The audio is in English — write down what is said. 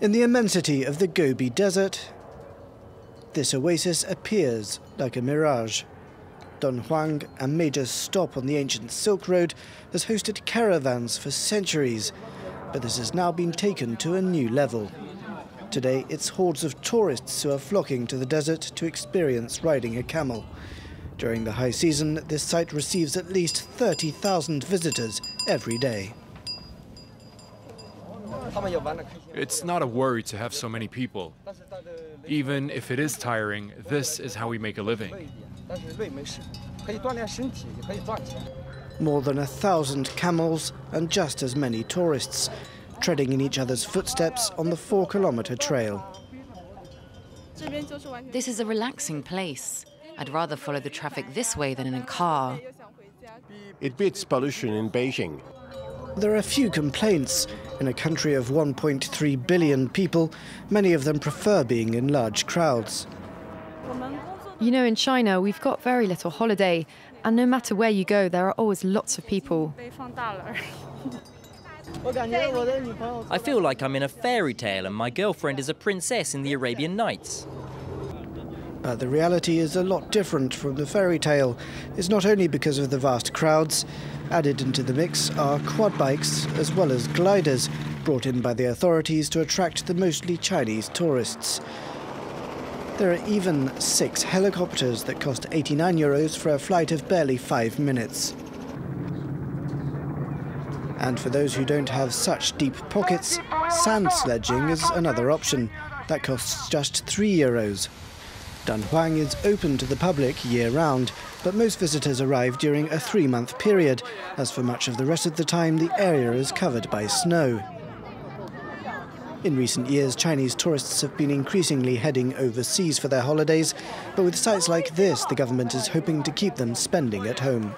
In the immensity of the Gobi Desert, this oasis appears like a mirage. Dunhuang, a major stop on the ancient Silk Road, has hosted caravans for centuries, but this has now been taken to a new level. Today, it's hordes of tourists who are flocking to the desert to experience riding a camel. During the high season, this site receives at least 30,000 visitors every day. It's not a worry to have so many people. Even if it is tiring, this is how we make a living. More than 1,000 camels and just as many tourists, treading in each other's footsteps on the 4-kilometer trail. This is a relaxing place. I'd rather follow the traffic this way than in a car. It beats pollution in Beijing. There are few complaints. In a country of 1.3 billion people, many of them prefer being in large crowds. You know, in China, we've got very little holiday, and no matter where you go, there are always lots of people. I feel like I'm in a fairy tale and my girlfriend is a princess in the Arabian Nights. But the reality is a lot different from the fairy tale. It's not only because of the vast crowds. Added into the mix are quad bikes as well as gliders, brought in by the authorities to attract the mostly Chinese tourists. There are even 6 helicopters that cost €89 for a flight of barely 5 minutes. And for those who don't have such deep pockets, sand sledging is another option. That costs just €3. Dunhuang is open to the public year-round, but most visitors arrive during a 3-month period, as for much of the rest of the time the area is covered by snow. In recent years, Chinese tourists have been increasingly heading overseas for their holidays, but with sites like this, the government is hoping to keep them spending at home.